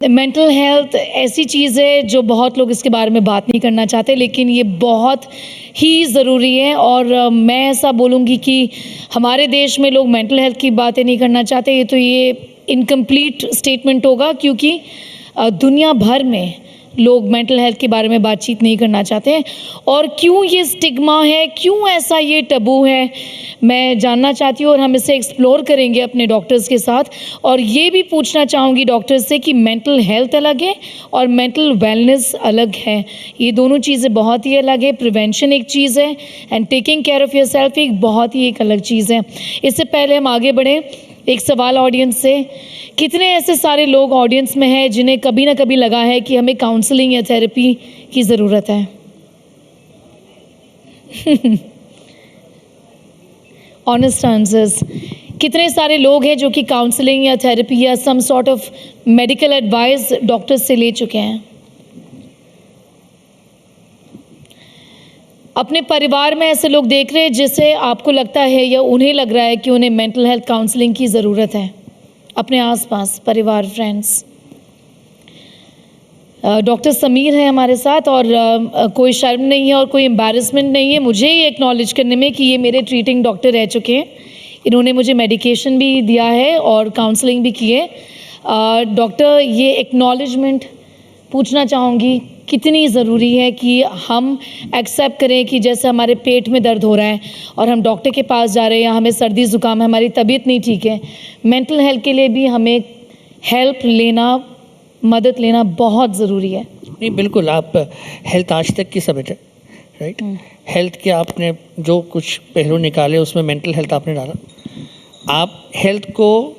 Mental health ऐसी चीज़ है जो बहुत लोग इसके बारे में बात नहीं करना चाहते, लेकिन ये बहुत ही ज़रूरी है। और मैं ऐसा बोलूँगी कि हमारे देश में लोग मेंटल हेल्थ की बातें नहीं करना चाहते, ये इनकम्प्लीट स्टेटमेंट होगा, क्योंकि दुनिया भर में लोग मेंटल हेल्थ के बारे में बातचीत नहीं करना चाहते हैं। और क्यों ये स्टिग्मा है, क्यों ऐसा ये टबू है, मैं जानना चाहती हूँ और हम इसे एक्सप्लोर करेंगे अपने डॉक्टर्स के साथ। और ये भी पूछना चाहूँगी डॉक्टर्स से कि मेंटल हेल्थ अलग है और मेंटल वेलनेस अलग है, ये दोनों चीज़ें बहुत ही अलग है। प्रिवेंशन एक चीज़ है and taking care of yourself एक बहुत ही एक अलग चीज़ है। इससे पहले हम आगे बढ़ें, एक सवाल ऑडियंस से, कितने ऐसे सारे लोग ऑडियंस में हैं जिन्हें कभी ना कभी लगा है कि हमें काउंसलिंग या थेरेपी की ज़रूरत है? Honest answers. कितने सारे लोग हैं जो कि काउंसलिंग या थेरेपी या some sort of medical advice doctors से ले चुके हैं? अपने परिवार में ऐसे लोग देख रहे हैं जिसे आपको लगता है या उन्हें लग रहा है कि उन्हें मेंटल हेल्थ काउंसलिंग की ज़रूरत है? अपने आसपास परिवार, फ्रेंड्स। डॉक्टर समीर है हमारे साथ और कोई शर्म नहीं है और कोई एम्बैरेसमेंट नहीं है मुझे ये एक्नॉलेज करने में कि ये मेरे ट्रीटिंग डॉक्टर रह चुके हैं। इन्होंने मुझे मेडिकेशन भी दिया है और काउंसलिंग भी की है। डॉक्टर, ये एक्नॉलेजमेंट पूछना चाहूँगी, कितनी ज़रूरी है कि हम एक्सेप्ट करें कि जैसे हमारे पेट में दर्द हो रहा है और हम डॉक्टर के पास जा रहे हैं, या हमें सर्दी ज़ुकाम है, हमारी तबीयत नहीं ठीक है, मेंटल हेल्थ के लिए भी हमें हेल्प लेना, मदद लेना बहुत ज़रूरी है। नहीं, बिल्कुल। आप हेल्थ आज तक की समझ है, राइट? हेल्थ के आपने जो कुछ पहलू निकाले उसमें मेंटल हेल्थ आपने डाला। आप हेल्थ को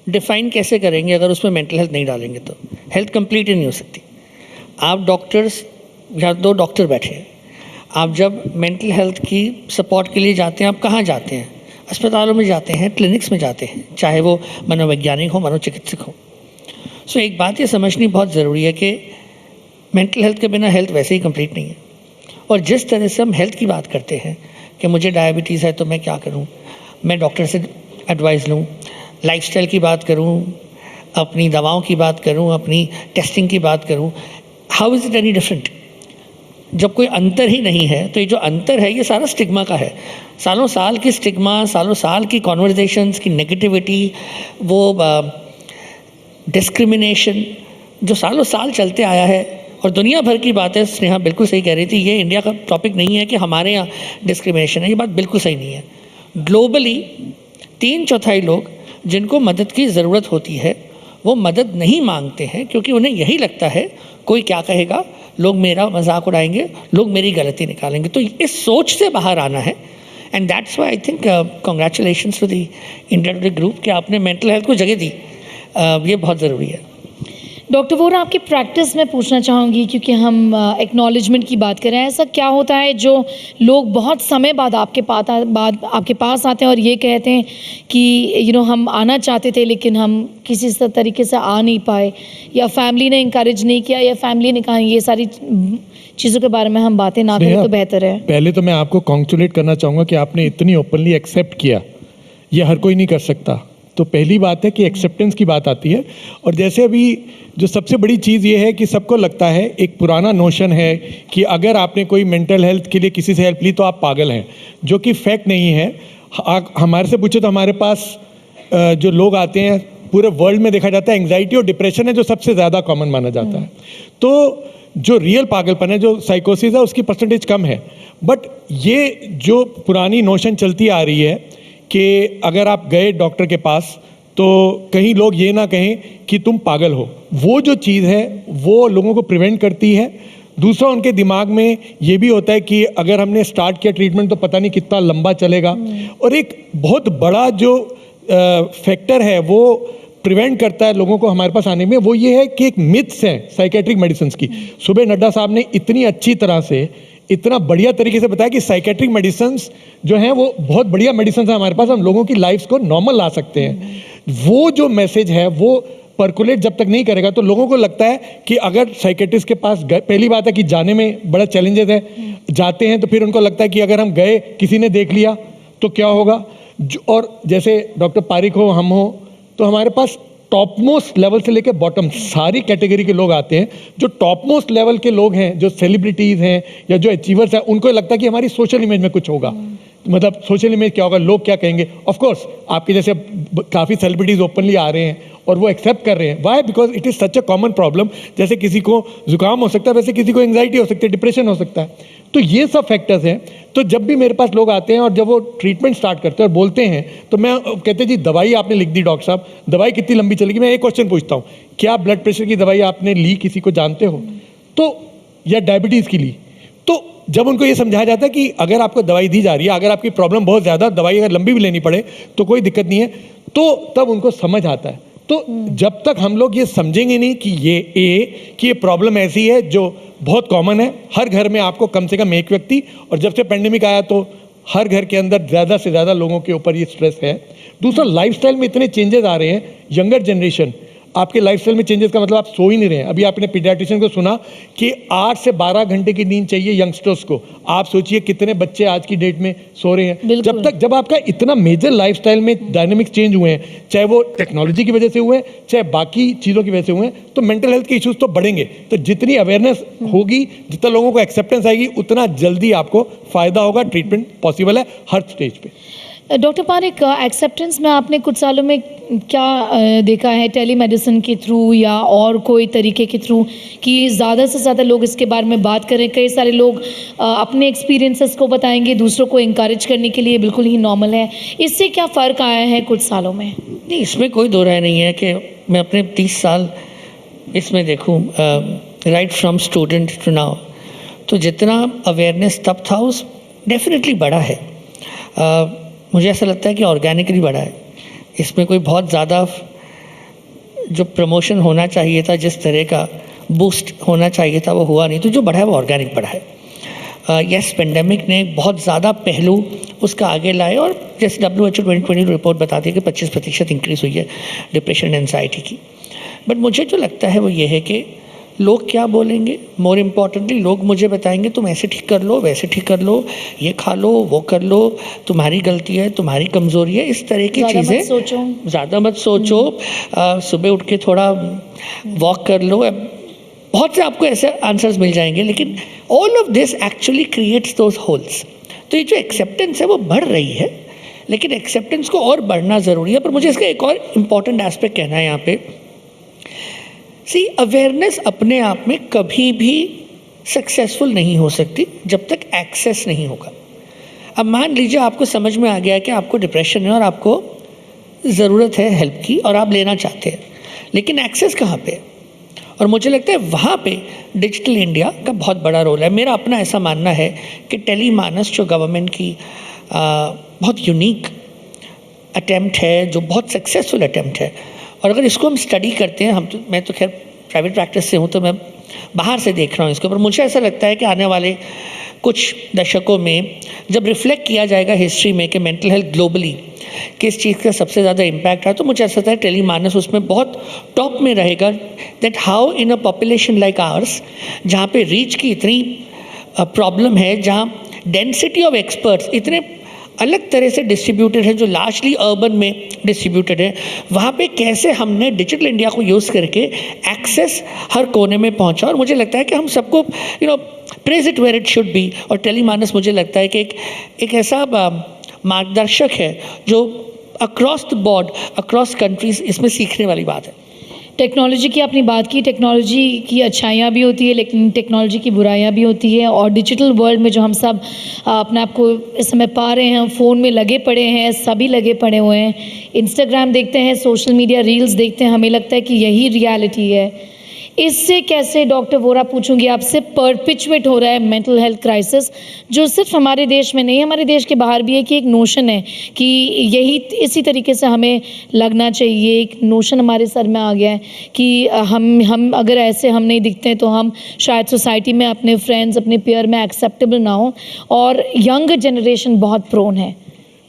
डिफ़ाइन कैसे करेंगे अगर उसमें मेंटल हेल्थ नहीं डालेंगे? तो हेल्थ कंप्लीट ही नहीं हो सकती। आप डॉक्टर्स, या दो डॉक्टर बैठे हैं, आप जब मेंटल हेल्थ की सपोर्ट के लिए जाते हैं, आप कहाँ जाते हैं? अस्पतालों में जाते हैं, क्लिनिक्स में जाते हैं, चाहे वो मनोवैज्ञानिक हो, मनोचिकित्सक हो। सो एक बात ये समझनी बहुत ज़रूरी है कि मेंटल हेल्थ के बिना हेल्थ वैसे ही कंप्लीट नहीं है। और जिस तरह से हम हेल्थ की बात करते हैं कि मुझे डायबिटीज़ है तो मैं क्या करूं, मैं डॉक्टर से एडवाइस लूं, लाइफस्टाइल की बात करूं, अपनी दवाओं की बात करूं, अपनी टेस्टिंग की बात करूं, how is it any different? जब कोई अंतर ही नहीं है तो ये जो अंतर है ये सारा स्टिग्मा का है। सालों साल की स्टिग्मा, सालों साल की कॉन्वर्जेशंस की नेगेटिविटी, वो डिस्क्रिमिनेशन जो सालों साल चलते आया है। और दुनिया भर की बात है, स्नेहा बिल्कुल सही कह रही थी, ये इंडिया का टॉपिक नहीं है कि हमारे यहाँ डिस्क्रिमिनेशन है, ये बात बिल्कुल सही नहीं है। ग्लोबली 3/4 लोग जिनको मदद की ज़रूरत होती है वो मदद नहीं मांगते हैं, क्योंकि उन्हें यही लगता है कोई क्या कहेगा, लोग मेरा मजाक उड़ाएंगे, लोग मेरी गलती निकालेंगे। तो इस सोच से बाहर आना है। And that's why I think congratulations to the India Today group कि आपने मेंटल हेल्थ को जगह दी। ये बहुत ज़रूरी है। डॉक्टर वोरा, आपकी प्रैक्टिस में पूछना चाहूँगी, क्योंकि हम एक्नॉलेजमेंट की बात करें, ऐसा क्या होता है जो लोग बहुत समय बाद आपके पास आते हैं और ये कहते हैं कि हम आना चाहते थे लेकिन हम किसी तरीके से आ नहीं पाए, या फैमिली ने इंकरेज नहीं किया, या फैमिली ने कहा? ये सारी चीज़ों के बारे में हम बातें ना करें तो बेहतर है। पहले तो मैं आपको कॉन्ग्रेचुलेट करना चाहूँगा कि आपने इतनी ओपनली एक्सेप्ट किया, ये हर कोई नहीं कर सकता। तो पहली बात है कि एक्सेप्टेंस की बात आती है। और जैसे अभी जो सबसे बड़ी चीज़ ये है कि सबको लगता है, एक पुराना नोशन है कि अगर आपने कोई मेंटल हेल्थ के लिए किसी से हेल्प ली तो आप पागल हैं, जो कि फैक्ट नहीं है। हमारे से पूछे तो हमारे पास जो लोग आते हैं, पूरे वर्ल्ड में देखा जाता है एंग्जाइटी और डिप्रेशन है जो सबसे ज़्यादा कॉमन माना जाता है। तो जो रियल पागलपन है, जो साइकोसिस है, उसकी परसेंटेज कम है। बट ये जो पुरानी नोशन चलती आ रही है कि अगर आप गए डॉक्टर के पास तो कहीं लोग ये ना कहें कि तुम पागल हो, वो जो चीज़ है वो लोगों को प्रिवेंट करती है। दूसरा, उनके दिमाग में ये भी होता है कि अगर हमने स्टार्ट किया ट्रीटमेंट तो पता नहीं कितना लंबा चलेगा। और एक बहुत बड़ा जो फैक्टर है वो प्रिवेंट करता है लोगों को हमारे पास आने में, वो ये है कि एक मिथ्स है साइकेट्रिक मेडिसिन्स की। सुबह नड्डा साहब ने इतनी अच्छी तरह से, इतना बढ़िया तरीके से बताया कि साइकेट्रिक मेडिसिन्स जो हैं वो बहुत बढ़िया मेडिसिन्स हैं हमारे पास, हम लोगों की लाइफ्स को नॉर्मल ला सकते हैं। वो जो मैसेज है वो पर्कुलेट जब तक नहीं करेगा तो लोगों को लगता है कि अगर साइकेट्रिस्ट के पास गए, पहली बात है कि जाने में बड़ा चैलेंजेस है, जाते हैं तो फिर उनको लगता है कि अगर हम गए, किसी ने देख लिया तो क्या होगा। और जैसे डॉक्टर पारिक हो, हम हो, तो हमारे पास टॉप मोस्ट लेवल से लेकर बॉटम सारी कैटेगरी के लोग आते हैं। जो टॉप मोस्ट लेवल के लोग हैं, जो सेलिब्रिटीज़ हैं या जो अचीवर्स हैं, उनको लगता है कि हमारी सोशल इमेज में कुछ होगा। मतलब सोशल इमेज क्या होगा, लोग क्या कहेंगे। ऑफ कोर्स आपके जैसे काफ़ी सेलिब्रिटीज़ ओपनली आ रहे हैं और वो एक्सेप्ट कर रहे हैं। Why? Because it is such a common problem. जैसे किसी को जुकाम हो सकता है, वैसे किसी को एंग्जाइटी हो सकती है, डिप्रेशन हो सकता है। तो ये सब फैक्टर्स हैं। तो जब भी मेरे पास लोग आते हैं और जब वो ट्रीटमेंट स्टार्ट करते हैं और बोलते हैं, तो मैं कहते जी दवाई आपने लिख दी डॉक्टर साहब, दवाई कितनी लंबी चलेगी? मैं एक क्वेश्चन पूछता हूँ, क्या ब्लड प्रेशर की दवाई आपने ली, किसी को जानते हो? तो या डायबिटीज़ की ली? तो जब उनको ये समझाया जाता है कि अगर आपको दवाई दी जा रही है, अगर आपकी प्रॉब्लम बहुत ज़्यादा, दवाई अगर लंबी भी लेनी पड़े तो कोई दिक्कत नहीं है, तो तब उनको समझ आता है। तो जब तक हम लोग ये समझेंगे नहीं कि ये प्रॉब्लम ऐसी है जो बहुत कॉमन है, हर घर में आपको कम से कम एक व्यक्ति, और जब से पेंडेमिक आया तो हर घर के अंदर ज़्यादा से ज़्यादा लोगों के ऊपर ये स्ट्रेस है। दूसरा, लाइफस्टाइल में इतने चेंजेस आ रहे हैं। यंगर जनरेशन, आपके लाइफस्टाइल में चेंजेस का मतलब आप सो ही नहीं रहे हैं। अभी आपने पीडियाट्रिशियन को सुना कि 8 से 12 घंटे की नींद चाहिए यंगस्टर्स को। आप सोचिए कितने बच्चे आज की डेट में सो रहे हैं। जब आपका इतना मेजर लाइफस्टाइल में डायनामिक्स चेंज हुए हैं, चाहे वो टेक्नोलॉजी की वजह से हुए हैं, चाहे बाकी चीज़ों की वजह से हुए हैं, तो मेंटल हेल्थ के इश्यूज तो बढ़ेंगे। तो जितनी अवेयरनेस होगी, जितना लोगों को एक्सेप्टेंस आएगी, उतना जल्दी आपको फ़ायदा होगा। ट्रीटमेंट पॉसिबल है हर स्टेज पे। डॉक्टर पारेख, एक्सेप्टेंस में आपने कुछ सालों में क्या देखा है, टेलीमेडिसिन के थ्रू या और कोई तरीके के थ्रू, कि ज़्यादा से ज़्यादा लोग इसके बारे में बात करें? कई सारे लोग अपने एक्सपीरियंसेस को बताएंगे, दूसरों को इंकरेज करने के लिए बिल्कुल ही नॉर्मल है। इससे क्या फ़र्क आया है कुछ सालों में? नहीं, इसमें कोई दो राय नहीं है कि मैं अपने 30 साल इसमें देखूं, right from student to now, तो जितना अवेयरनेस तब था उस डेफिनेटली बढ़ा है। मुझे ऐसा लगता है कि ऑर्गेनिकली बढ़ा है। इसमें कोई बहुत ज़्यादा जो प्रमोशन होना चाहिए था, जिस तरह का बूस्ट होना चाहिए था, वो हुआ नहीं। तो जो बढ़ा है वो ऑर्गेनिक बढ़ा है। यस, पेंडेमिक ने बहुत ज़्यादा पहलू उसका आगे लाए, और जैसे WHO 2020 रिपोर्ट बताती है कि 25% इंक्रीज़ हुई है डिप्रेशन एंजाइटी की। बट मुझे जो लगता है वो ये है कि लोग क्या बोलेंगे, मोर इम्पॉर्टेंटली लोग मुझे बताएंगे तुम ऐसे ठीक कर लो, वैसे ठीक कर लो, ये खा लो, वो कर लो, तुम्हारी गलती है, तुम्हारी कमज़ोरी है, इस तरह की चीज़ें। ज़्यादा मत सोचो, सुबह उठ के थोड़ा वॉक कर लो। बहुत से आपको ऐसे आंसर्स मिल जाएंगे, लेकिन all of this actually creates those holes. तो ये जो एक्सेप्टेंस है वो बढ़ रही है, लेकिन एक्सेप्टेंस को और बढ़ना ज़रूरी है। पर मुझे इसका एक और इम्पॉर्टेंट एस्पेक्ट कहना है यहाँ पे। सी, अवेयरनेस अपने आप में कभी भी सक्सेसफुल नहीं हो सकती जब तक एक्सेस नहीं होगा। अब मान लीजिए आपको समझ में आ गया कि आपको डिप्रेशन है और आपको ज़रूरत है हेल्प की और आप लेना चाहते हैं, लेकिन एक्सेस कहाँ पे है? और मुझे लगता है वहाँ पे डिजिटल इंडिया का बहुत बड़ा रोल है। मेरा अपना ऐसा मानना है कि टेलीमानस जो गवर्नमेंट की बहुत यूनिक अटेम्प्ट है, जो बहुत सक्सेसफुल अटेम्प्ट है, और अगर इसको हम स्टडी करते हैं, मैं तो खैर प्राइवेट प्रैक्टिस से हूँ तो मैं बाहर से देख रहा हूँ इसके ऊपर, मुझे ऐसा लगता है कि आने वाले कुछ दशकों में जब रिफ्लेक्ट किया जाएगा हिस्ट्री में कि मेंटल हेल्थ ग्लोबली किस चीज़ का सबसे ज़्यादा इम्पैक्ट है, तो मुझे ऐसा लगता है टेलीमानस उसमें बहुत टॉप में रहेगा। That how in a population like ours, जहाँ पे रीच की इतनी प्रॉब्लम है, जहाँ डेंसिटी ऑफ एक्सपर्ट्स इतने अलग तरह से डिस्ट्रीब्यूटेड है, जो लार्जली अर्बन में डिस्ट्रीब्यूटेड है, वहाँ पे कैसे हमने डिजिटल इंडिया को यूज़ करके एक्सेस हर कोने में पहुँचा। और मुझे लगता है कि हम सबको praise it where it should be. और टेलीमानस मुझे लगता है कि एक ऐसा मार्गदर्शक है जो across the board, across countries इसमें सीखने वाली बात है। टेक्नोलॉजी की आपने बात की, टेक्नोलॉजी की अच्छाइयाँ भी होती है लेकिन टेक्नोलॉजी की बुराइयाँ भी होती है। और डिजिटल वर्ल्ड में जो हम सब अपने आप को इस समय पा रहे हैं, हम फ़ोन में लगे पड़े हैं, सभी लगे पड़े हुए हैं, इंस्टाग्राम देखते हैं, सोशल मीडिया रील्स देखते हैं, हमें लगता है कि यही रियलिटी है। इससे कैसे, डॉक्टर वोरा पूछूंगी आपसे, परपिचुएट हो रहा है मेंटल हेल्थ क्राइसिस, जो सिर्फ हमारे देश में नहीं, हमारे देश के बाहर भी है, कि एक नोशन है कि यही इसी तरीके से हमें लगना चाहिए। एक नोशन हमारे सर में आ गया है कि हम अगर ऐसे हम नहीं दिखते हैं तो हम शायद सोसाइटी में, अपने फ्रेंड्स, अपने पेयर में एक्सेप्टेबल ना हो। और यंग जनरेशन बहुत प्रोन है।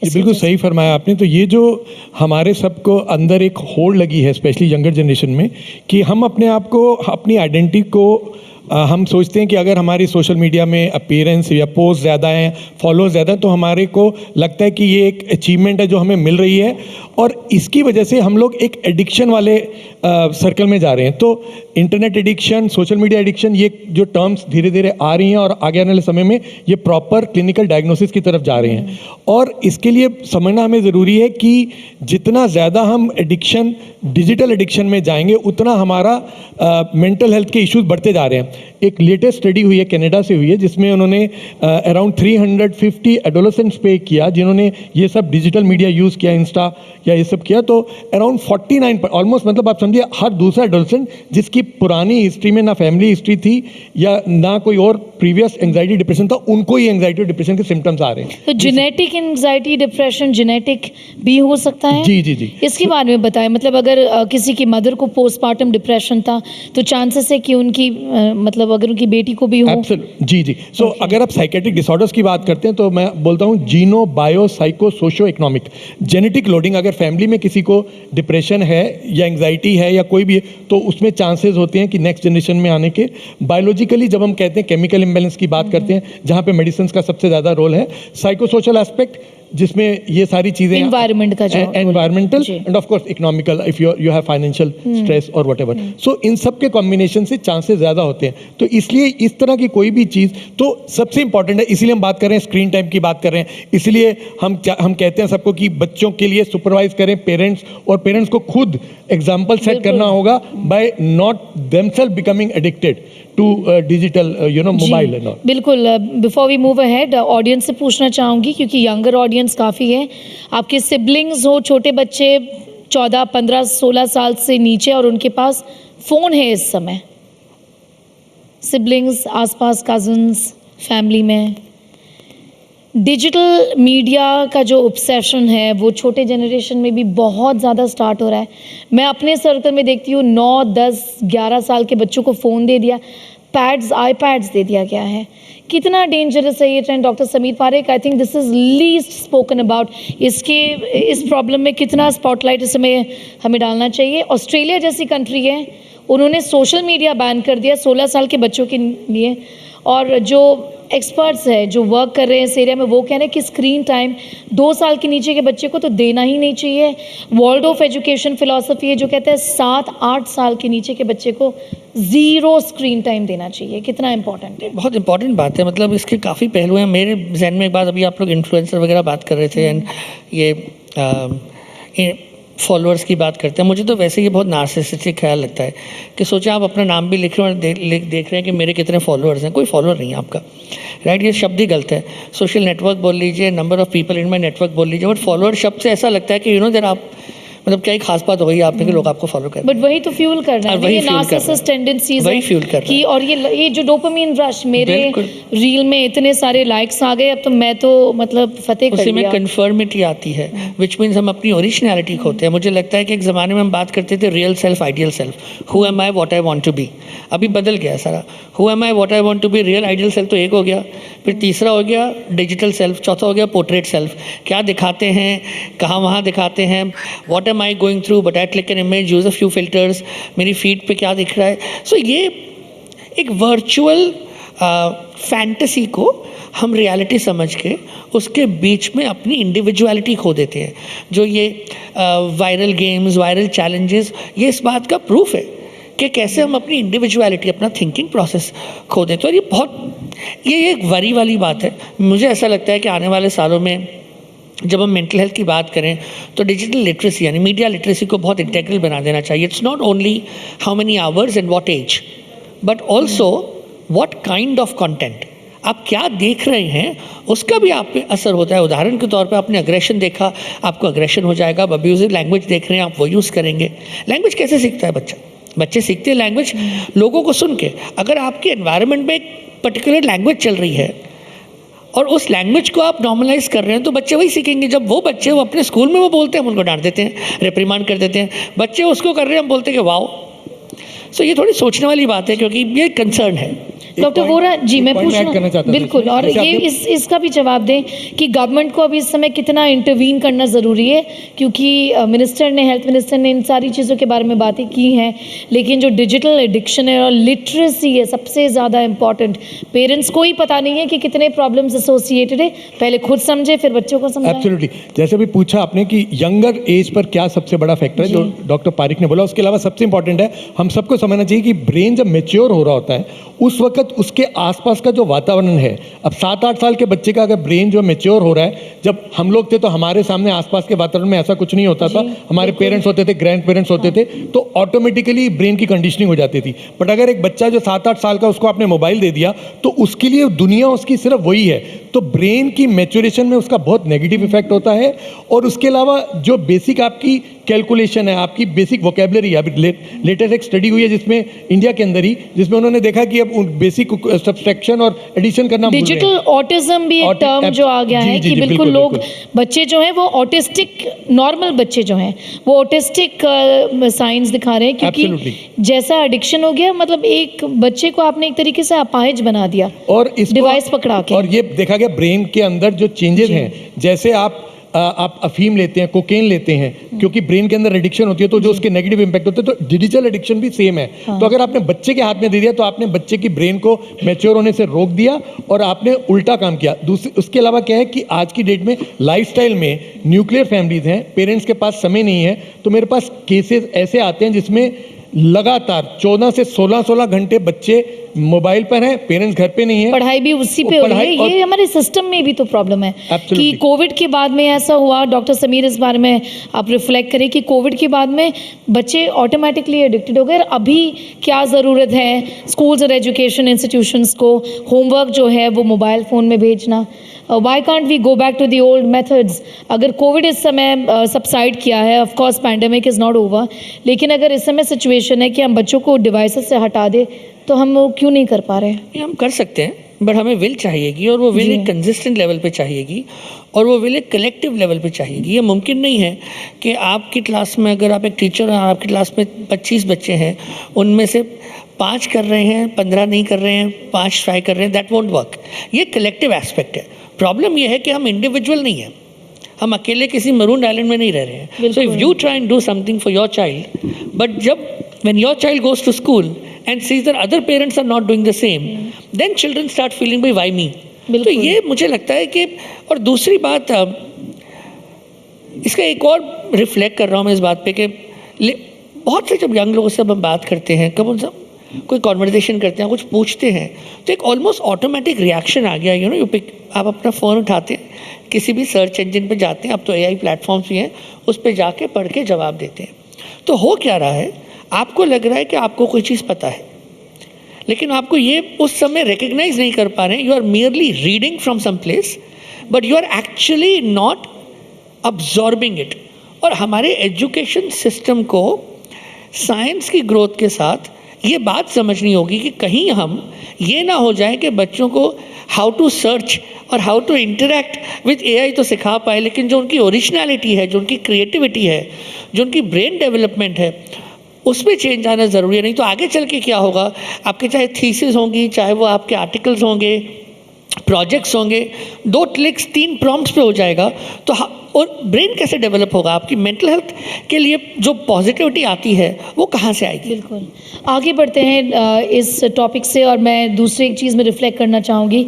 ये बिल्कुल सही फरमाया आपने। तो ये जो हमारे सबको अंदर एक होड़ लगी है, स्पेशली यंगर जनरेशन में, कि हम अपने आप को, अपनी आइडेंटिटी को हम सोचते हैं कि अगर हमारी सोशल मीडिया में अपीयरेंस या पोस्ट ज़्यादा हैं, फॉलोअर्स ज़्यादा हैं, तो हमारे को लगता है कि ये एक अचीवमेंट है जो हमें मिल रही है, और इसकी वजह से हम लोग एक एडिक्शन वाले सर्कल में जा रहे हैं। तो internet addiction, social media addiction, ये जो टर्म्स धीरे धीरे आ रही हैं और आगे आने वाले समय में ये प्रॉपर क्लिनिकल डायग्नोसिस की तरफ जा रहे हैं। और इसके लिए समझना हमें ज़रूरी है कि जितना ज़्यादा हम एडिक्शन, डिजिटल एडिक्शन में जाएंगे, उतना हमारा मेंटल हेल्थ के इश्यूज बढ़ते जा रहे हैं। एक लेटेस्ट स्टडी हुई है, कनाडा से हुई है, जिसमें उन्होंने अराउंड 350 एडोलेसेंट्स पे किया जिन्होंने ये सब डिजिटल मीडिया यूज़ किया, इंस्टा या ये सब किया। तो अराउंड 49, ऑलमोस्ट, मतलब आप समझिए हर दूसरा एडोलेसेंट जिसकी पुरानी हिस्ट्री में ना फैमिली हिस्ट्री थी या ना कोई और प्रीवियस एंग्जाइटी डिप्रेशन था, उनको ही एंग्जाइटी और डिप्रेशन के सिम्टम्स आ रहे हैं। तो जेनेटिक एंग्जाइटी डिप्रेशन जेनेटिक भी हो सकता है? जी जी जी। इसके बारे में बताएं। मतलब अगर किसी की मदर को पोस्टमार्टम डिप्रेशन था तो चांसेस है कि उनकी मतलब अगर उनकी बेटी को भी हो? जी जी। सो अगर आप साइकेट्रिक डिसऑर्डर्स की बात करते हैं तो मैं बोलता हूँ geno, bio, psycho, socio economic, genetic loading. अगर फैमिली में किसी को डिप्रेशन है या एंग्जाइटी है या कोई भी है, तो उसमें चांसेस होते हैं कि नेक्स्ट जनरेशन में आने के। बायोलॉजिकली जब हम कहते हैं केमिकल इम्बैलेंस की बात करते हैं, जहाँ पे मेडिसिन का सबसे ज़्यादा रोल है। साइको सोशल एस्पेक्ट, जिसमें ये सारी चीज़ें, एनवायरनमेंट का जो environmental end of course economical, if you have financial stress और व्हाटएवर। सो इन सब के कॉम्बिनेशन से चांसेस ज़्यादा होते हैं। तो इसलिए इस तरह की कोई भी चीज़ तो सबसे इंपॉर्टेंट है। इसीलिए हम बात कर रहे हैं, स्क्रीन टाइम की बात कर रहे हैं। इसलिए हम कहते हैं सबको कि बच्चों के लिए सुपरवाइज करें पेरेंट्स, और पेरेंट्स को खुद एग्जाम्पल सेट करना होगा by not themselves becoming addicted to digital mobile and all. बिल्कुल। Before we move ahead, audience से पूछना चाहूँगी क्योंकि यंगर ऑडियंस काफ़ी है, आपके सिबलिंग्स हो, छोटे बच्चे 14, 15, 16 साल से नीचे और उनके पास फ़ोन है इस समय, सिबलिंग्स, आसपास कज़न्स, फैमिली में डिजिटल मीडिया का जो ऑब्सेशन है वो छोटे जनरेशन में भी बहुत ज़्यादा स्टार्ट हो रहा है। मैं अपने सर्कल में देखती हूँ 9, 10, 11 साल के बच्चों को फ़ोन दे दिया, आईपैड्स दे दिया गया है। कितना डेंजरस है ये trend? Doctor Sameer Parekh, I think this is least spoken about. इस प्रॉब्लम में कितना स्पॉटलाइट इस समय हमें डालना चाहिए? ऑस्ट्रेलिया जैसी कंट्री है, उन्होंने सोशल मीडिया बैन कर दिया 16 साल के बच्चों के लिए, और जो एक्सपर्ट्स हैं जो वर्क कर रहे हैं इस एरिया में वो कह रहे हैं कि स्क्रीन टाइम 2 साल के नीचे के बच्चे को तो देना ही नहीं चाहिए। वर्ल्ड ऑफ एजुकेशन फिलॉसफी है जो कहता है 7-8 साल के नीचे के बच्चे को 0 स्क्रीन टाइम देना चाहिए। कितना इंपॉर्टेंट है? बहुत इंपॉर्टेंट बात है। मतलब इसके काफ़ी पहलू हैं। मेरे जहन में एक बात, अभी आप लोग इन्फ्लुएंसर वगैरह बात कर रहे थे एंड ये फॉलोअर्स की बात करते हैं, मुझे तो वैसे ये बहुत नार्सिसिस्टिक ख्याल लगता है कि सोचा आप अपना नाम भी लिख रहे हो और देख रहे हैं कि मेरे कितने फॉलोअर्स हैं। कोई फॉलोअर नहीं है आपका, राइट? ये शब्द ही गलत है। सोशल नेटवर्क बोल लीजिए, number of people in my network बोल लीजिए, बट फॉलोअर शब्द से ऐसा लगता है कि जरा आप मतलब क्या ही खास बात हो गई आप में कि लोग आपको फॉलो कर रहे हैं। बट वही तो फ्यूल कर रहा है, ये नार्सिसिस्ट टेंडेंसीज वही फ्यूल कर रहा कि, और ये जो डोपामाइन रश, मेरे रील में इतने सारे लाइक्स आ गए, अब तो मैं तो मतलब फतेह कर लिया। उसी में कन्फर्मिटी आती है, विच मीन्स हम अपनी ओरिजिनलिटी खोते हैं। मुझे लगता है कि एक ज़माने में हम बात करते थे real self, ideal self, who am I, what I want to be. अभी बदल गया सारा। Who am I, what I want to be, real ideal self तो एक हो गया, फिर तीसरा हो गया डिजिटल सेल्फ, चौथा हो गया पोर्ट्रेट सेल्फ। क्या दिखाते हैं, कहाँ वहाँ दिखाते हैं, what am I going through, but I click an image, use a few filters, मेरी फीड पे क्या दिख रहा है। सो ये एक वर्चुअल फैंटेसी को हम रियलिटी समझ के उसके बीच में अपनी इंडिविजुअलिटी खो देते हैं। जो ये वायरल गेम्स, वायरल चैलेंजेस, ये इस बात का प्रूफ है कि कैसे हम अपनी इंडिविजुअलिटी, अपना थिंकिंग प्रोसेस खो देते हैं। और ये एक वरी वाली बात है। मुझे ऐसा लगता है कि आने वाले सालों में जब हम मेंटल हेल्थ की बात करें तो डिजिटल लिटरेसी यानी मीडिया लिटरेसी को बहुत इंटेग्रल बना देना चाहिए। It's not only how many hours and what age, but also what kind of content आप क्या देख रहे हैं, उसका भी आप पे असर होता है। उदाहरण के तौर पे आपने अग्रेशन देखा, आपको अग्रेशन हो जाएगा। आप अब्यूजिव लैंग्वेज देख रहे हैं, आप वो यूज़ करेंगे। लैंग्वेज कैसे सीखता है बच्चे सीखते हैं लैंग्वेज लोगों को सुन के। अगर आपके एनवायरनमेंट में एक पर्टिकुलर लैंग्वेज चल रही है और उस लैंग्वेज को आप नॉर्मलाइज कर रहे हैं तो बच्चे वही सीखेंगे। जब वो बच्चे वो अपने स्कूल में वो बोलते हैं, हम उनको डांट देते हैं, रिप्रीमांड कर देते हैं। बच्चे उसको कर रहे हैं, हम बोलते हैं कि वाओ। सो ये थोड़ी सोचने वाली बात है, क्योंकि ये कंसर्न है। डॉक्टर point- वोरा जी, एक मैं point add करना पूछना चाहता था बिल्कुल, इसमें। और जैसे ये आपने- इसका भी जवाब दें कि गवर्नमेंट को अभी इस समय कितना इंटरवीन करना ज़रूरी है, क्योंकि हेल्थ मिनिस्टर ने इन सारी चीज़ों के बारे में बातें की हैं, लेकिन जो डिजिटल एडिक्शन है और लिटरेसी है सबसे ज़्यादा इम्पॉर्टेंट। पेरेंट्स को ही पता नहीं है कि कितने प्रॉब्लम्स एसोसिएटेड है, पहले खुद समझे फिर बच्चों को समझाएं। एब्सोल्युटली, जैसे भी पूछा आपने कि यंगर एज पर क्या सबसे बड़ा फैक्टर है, जो डॉक्टर पारिक ने बोला, उसके अलावा सबसे इंपॉर्टेंट है हम सबको समझना चाहिए कि ब्रेन जब मेच्योर हो रहा होता है उस वक्त उसके आसपास का जो वातावरण है, अब 7-8 साल के बच्चे का अगर ब्रेन जो मेच्योर हो रहा है, जब हम लोग थे तो हमारे सामने आसपास के वातावरण में ऐसा कुछ नहीं होता था, हमारे पेरेंट्स होते थे, ग्रैंड पेरेंट्स होते थे, तो ऑटोमेटिकली ब्रेन की कंडीशनिंग हो जाती थी। बट अगर एक बच्चा जो 7-8 साल का, उसको आपने मोबाइल दे दिया तो उसके लिए दुनिया उसकी सिर्फ वही है, तो ब्रेन की मैच्योरेशन में उसका बहुत नेगेटिव इफेक्ट होता है। और उसके अलावा जो बेसिक आपकी कैलकुलेशन है, आपकी बेसिक वोकेबलरी है, अभी लेटेस्ट एक स्टडी हुई है जिसमें इंडिया के अंदर ही, जिसमें उन्होंने देखा कि अब बेसिक सब्सट्रैक्शन और एडिशन करना भूल रहे हैं। डिजिटल ऑटिज्म भी एक टर्म जो आ गया जी, है जी, कि जी, बिल्कुल बिल्कुल, लोग बिल्कुल। बच्चे जो हैं वो ऑटिस्टिक, नॉर्मल बच्चे जो हैं वो ऑटिस्टिक साइंस दिखा रहे हैं, क्योंकि Absolutely. जैसा एडिक्शन हो गया, मतलब एक बच्चे को आपने एक तरीके से अपाहिज बना दिया और इसको डिवाइस पकड़ा के। और ये देखा गया ब्रेन के अंदर जो चेंजेस हैं, जैसे आप अफीम लेते हैं, कोकेन लेते हैं, क्योंकि ब्रेन के अंदर एडिक्शन होती है तो जो उसके नेगेटिव इंपैक्ट होते हैं, तो डिजिटल एडिक्शन भी सेम है। तो अगर आपने बच्चे के हाथ में दे दिया तो आपने बच्चे की ब्रेन को मैच्योर होने से रोक दिया और आपने उल्टा काम किया। दूसरी, उसके अलावा क्या है कि आज की डेट में लाइफस्टाइल में न्यूक्लियर फैमिलीज हैं, पेरेंट्स के पास समय नहीं है, तो मेरे पास केसेस ऐसे आते हैं जिसमें लगातार 14 से 16 घंटे बच्चे मोबाइल पर हैं, पेरेंट्स घर पे नहीं है। पढ़ाई भी उसी पे हो रही है। ये हमारे सिस्टम में भी तो प्रॉब्लम है Absolutely. कि कोविड के बाद में ऐसा हुआ। डॉक्टर समीर, इस बारे में आप रिफ्लेक्ट करें कि कोविड के बाद में बच्चे ऑटोमेटिकली एडिक्टेड हो गए। अभी क्या ज़रूरत है स्कूल्स और एजुकेशन इंस्टीट्यूशंस को, होमवर्क जो है वो मोबाइल फ़ोन में भेजना। Why can't we go back to the old methods? अगर कोविड इस समय सबसाइड किया है, of course pandemic is not over, लेकिन अगर इस समय सिचुएशन है कि हम बच्चों को डिवाइसेस से हटा दें, तो हम वो क्यों नहीं कर पा रहे हैं? ये हम कर सकते हैं, बट हमें विल चाहिएगी, और वो विल एक कंसिस्टेंट लेवल पे चाहिएगी, और वो विल एक कलेक्टिव लेवल पे चाहिएगी। ये मुमकिन नहीं है कि आपकी क्लास में, अगर आप एक टीचर हैं, आपकी क्लास में 25 बच्चे हैं, उनमें से 5 कर रहे हैं, 15 नहीं कर रहे हैं, 5 ट्राई कर रहे हैं, दैट वोंट वर्क। ये कलेक्टिव एस्पेक्ट है। प्रॉब्लम ये है कि हम इंडिविजुअल नहीं हैं, हम अकेले किसी मरून आइलैंड में नहीं रह रहे हैं। So if you try and do something for your child, but जब when your child goes to school and sees that other parents are not doing the same, then children start feeling by why me? तो ये मुझे लगता है कि, और दूसरी बात, इसका एक और रिफ्लेक्ट कर रहा हूँ मैं इस बात पे कि बहुत से जब यंग लोगों से हम बात करते हैं, कब उनसे कोई कॉन्वर्सेशन करते हैं, कुछ पूछते हैं, तो एक ऑलमोस्ट ऑटोमेटिक रिएक्शन आ गया, यू पिक, आप अपना फ़ोन उठाते हैं, किसी भी सर्च इंजन पे जाते हैं, अब तो AI प्लेटफॉर्म्स भी हैं, उस पर जाके पढ़ के जवाब देते हैं। तो हो क्या रहा है, आपको लग रहा है कि आपको कोई चीज़ पता है, लेकिन आपको ये उस समय रिकग्नाइज नहीं कर पा रहे हैं। You are merely reading from some place, but you are actually not absorbing it. और हमारे एजुकेशन सिस्टम को साइंस की ग्रोथ के साथ ये बात समझनी होगी कि कहीं हम ये ना हो जाए कि बच्चों को हाउ टू सर्च और how to interact with AI तो सिखा पाए, लेकिन जो उनकी ओरिजिनलिटी है, जो उनकी क्रिएटिविटी है, जो उनकी ब्रेन डेवलपमेंट है, उसमें चेंज आना ज़रूरी है। नहीं तो आगे चल के क्या होगा, आपके चाहे थीसिस होंगी, चाहे वो आपके आर्टिकल्स होंगे, प्रोजेक्ट्स होंगे, 2 क्लिक्स 3 प्रॉम्प्ट्स पे हो जाएगा, तो और ब्रेन कैसे डेवलप होगा? आपकी मेंटल हेल्थ के लिए जो पॉजिटिविटी आती है वो कहाँ से आएगी? बिल्कुल। आगे बढ़ते हैं इस टॉपिक से, और मैं दूसरी एक चीज़ में रिफ्लेक्ट करना चाहूँगी।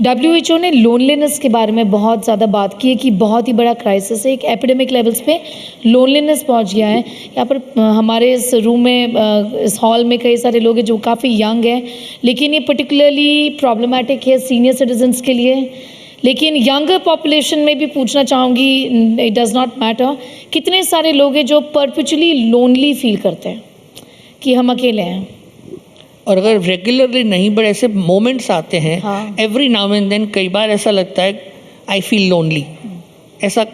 WHO ने लोनलीनेस के बारे में बहुत ज़्यादा बात की है कि बहुत ही बड़ा क्राइसिस है, एक एपिडेमिक लेवल्स पे लोनलीनेस पहुँच गया है। यहाँ पर हमारे इस रूम में, इस हॉल में कई सारे लोग हैं जो काफ़ी यंग हैं, लेकिन ये पर्टिकुलरली प्रॉब्लमैटिक है सीनियर सिटीजन्स के लिए। लेकिन यंगर पॉपुलेशन में भी पूछना चाहूँगी, इट डज़ नॉट मैटर, कितने सारे लोग हैं जो परपेचुअली लोनली फील करते हैं कि हम अकेले हैं। और अगर रेगुलरली नहीं, बट ऐसे मोमेंट्स आते हैं, हाँ। एवरी नाउ एंड देन, कई बार ऐसा लगता है आई फील लोनली, ऐसा।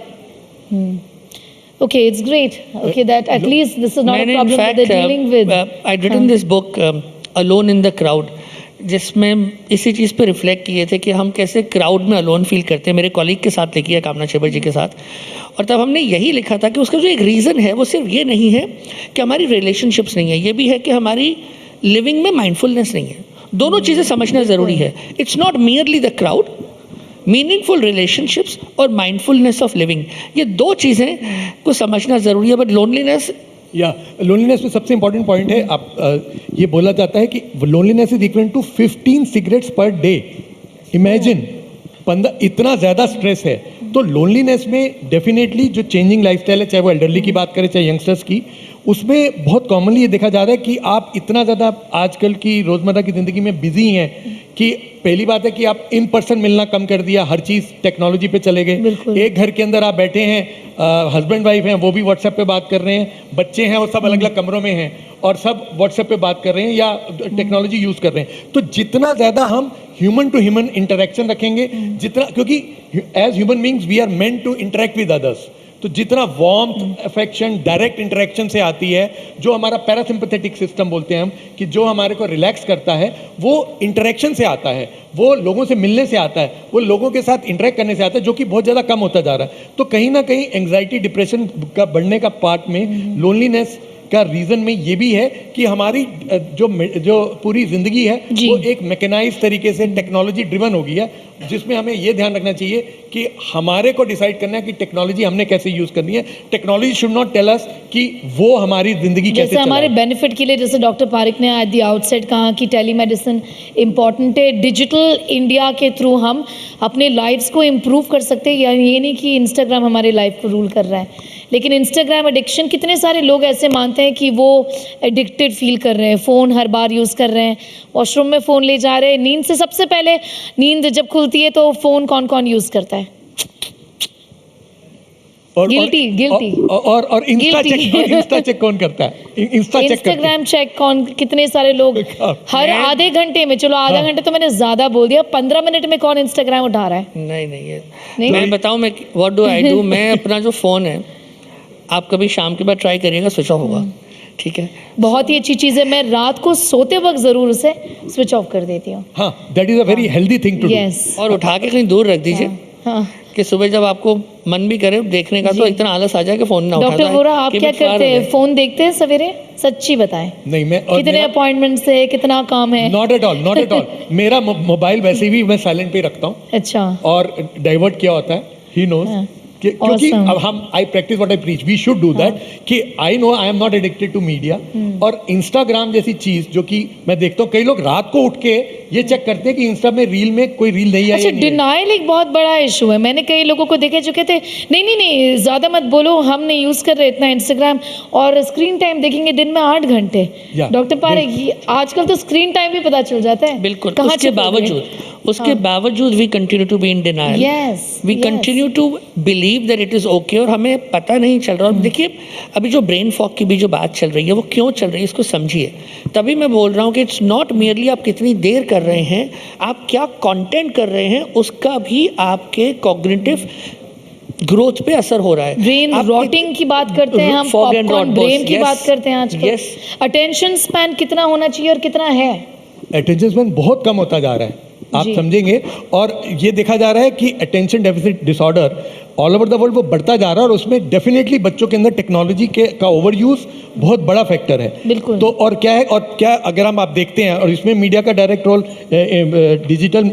Okay, it's great. Okay, that at least this is not a मैंने problem that they're dealing with. I written this book alone in the crowd, जिसमें इसी चीज़ पे reflect किए थे कि हम कैसे क्राउड में अलोन फील करते हैं। मेरे कॉलीग के साथ लिखी है, कामना छेबर जी के साथ, और तब हमने यही लिखा था कि उसका जो एक रीज़न है वो सिर्फ ये नहीं है कि हमारी रिलेशनशिप्स नहीं है, ये भी है कि हमारी लिविंग में माइंडफुलनेस नहीं है। दोनों चीज़ें समझना ज़रूरी है. It's not merely the crowd, meaningful relationships और माइंडफुलनेस ऑफ लिविंग, ये दो चीज़ें को समझना ज़रूरी है. बट लोनलीनेस, या लोनलीनेस में सबसे इंपॉर्टेंट पॉइंट है, आप ये बोला जाता है कि loneliness is equal to 15 cigarettes per day. Imagine 15, इतना ज़्यादा स्ट्रेस है. तो लोनलीनेस में डेफिनेटली जो चेंजिंग लाइफस्टाइल है, चाहे वो एल्डरली की बात करें चाहे यंगस्टर्स की, उसमें बहुत कॉमनली ये देखा जा रहा है कि आप इतना ज़्यादा आजकल की रोज़मर्रा की ज़िंदगी में बिजी हैं कि पहली बात है कि आप इन पर्सन मिलना कम कर दिया, हर चीज़ टेक्नोलॉजी पे चले गए. एक घर के अंदर आप बैठे हैं, हस्बैंड वाइफ हैं, वो भी व्हाट्सएप पे बात कर रहे हैं, बच्चे हैं वो सब अलग अलग कमरों में हैं और सब व्हाट्सएप पे बात कर रहे हैं या टेक्नोलॉजी यूज़ कर रहे हैं. तो जितना ज़्यादा हम ह्यूमन टू ह्यूमन इंटरेक्शन रखेंगे, जितना, क्योंकि as human beings we are meant to interact with others, तो जितना वार्मथ, अफेक्शन डायरेक्ट इंटरेक्शन से आती है, जो हमारा पैरासिम्पैथेटिक सिस्टम बोलते हैं हम, कि जो हमारे को रिलैक्स करता है, वो इंटरेक्शन से आता है, वो लोगों से मिलने से आता है, वो लोगों के साथ इंटरेक्ट करने से आता है, जो कि बहुत ज़्यादा कम होता जा रहा है. तो कहीं ना कहीं एंग्जाइटी, डिप्रेशन का बढ़ने का पार्ट में लोनलीनेस का रीज़न में ये भी है कि हमारी जो पूरी ज़िंदगी है वो एक मैकेनाइज तरीके से टेक्नोलॉजी ड्रिवन हो गई है, जिसमें हमें ये ध्यान रखना चाहिए कि हमारे को डिसाइड करना है कि टेक्नोलॉजी हमने कैसे यूज़ करनी है. Technology should not tell us कि वो हमारी ज़िंदगी कैसे जैसे हमारे बेनिफिट के लिए, जैसे डॉक्टर पारिक ने एट द आउटसेट कहा कि टेलीमेडिसिन इम्पॉर्टेंट है, डिजिटल इंडिया के थ्रू हम अपने लाइफ्स को इम्प्रूव कर सकते हैं. ये नहीं कि इंस्टाग्राम हमारे लाइफ को रूल कर रहा है, लेकिन इंस्टाग्राम एडिक्शन, कितने सारे लोग ऐसे मानते हैं कि वो एडिक्टेड फील कर रहे हैं, फ़ोन हर बार यूज़ कर रहे हैं, वॉशरूम में फ़ोन ले जा रहे हैं, नींद से सबसे पहले, नींद जब खुलती है तो फ़ोन कौन कौन यूज़ करता है? गिल्टी और इंस्टा चेक कौन करता है? इंस्टाग्राम चेक कौन, कितने सारे लोग हर आधे घंटे में, चलो आधा घंटे तो मैंने ज़्यादा बोल दिया, 15 मिनट में कौन इंस्टाग्राम उठा रहा है? नहीं, मैं बताऊं, मैं व्हाट डू आई डू, मैं अपना जो फ़ोन है, आप कभी शाम के बाद ट्राई करिएगा, स्विच ऑफ होगा. ठीक है, बहुत ही अच्छी चीज़ है. मैं रात को सोते वक्त ज़रूर उसे स्विच ऑफ कर देती हूँ. हाँ, that is a very healthy thing to do. और उठा के कहीं दूर रख दीजिए. हाँ. कि सुबह जब आपको मन भी करे देखने का, तो इतना आलस आ जाए कि फ़ोन ना उठाता है. डॉक्टर वोरा, आप क्या करते हैं? फ़ोन देखते हैं सवेरे? सच्ची बताएं. नहीं, मैं कितने अपॉइंटमेंट्स है, कितना काम है? Not at all. मेरा मोबाइल वैसे भी मैं साइलेंट पे रखता हूँ. अच्छा. और डाइवर्ट किया होता है, ही नोज. क्योंकि अब हम, I practice what I preach, we should do that. कि I know I am not addicted to media. और इंस्टाग्राम जैसी चीज जो कि मैं देखता हूँ, कई लोग रात को उठ के ये चेक करते हैं कि इंस्टा में रील में कोई रील नहीं आई. अच्छा, डिनाइल एक बहुत बड़ा इशू है. मैंने कई लोगों को देखे चुके थे, नहीं ज़्यादा मत बोलो, हम नहीं यूज़ कर रहे इतना इंस्टाग्राम, और स्क्रीन टाइम देखेंगे दिन में 8 घंटे. डॉक्टर पारिक, आजकल तो स्क्रीन टाइम भी पता चल जाता है. बिल्कुल. उसके बावजूद we continue to be in denial. We continue to believe that it is okay, और हमें पता नहीं चल रहा. और देखिए, अभी जो ब्रेन फॉग की भी जो बात चल रही है, वो क्यों चल रही है, इसको समझिए. तभी मैं बोल रहा हूँ कि इट्स नॉट मियरली आप कितनी देर कर रहे हैं, आप क्या कंटेंट कर रहे हैं, उसका भी आपके कॉग्निटिव ग्रोथ पे असर हो रहा है. ब्रेन रॉटिंग की बात करते हैं हम, पॉपकॉर्न ब्रेन की बात करते हैं आजकल. अटेंशन स्पैन कितना होना चाहिए और कितना है? अटेंशन स्पैन बहुत कम होता जा रहा है, आप समझेंगे. और ये देखा जा रहा है कि attention deficit disorder all over the world वो बढ़ता जा रहा है, और उसमें डेफिनेटली बच्चों के अंदर टेक्नोलॉजी का ओवर यूज़ बहुत बड़ा फैक्टर है. बिल्कुल. तो और क्या अगर हम आप देखते हैं, और इसमें मीडिया का डायरेक्ट रोल, डिजिटल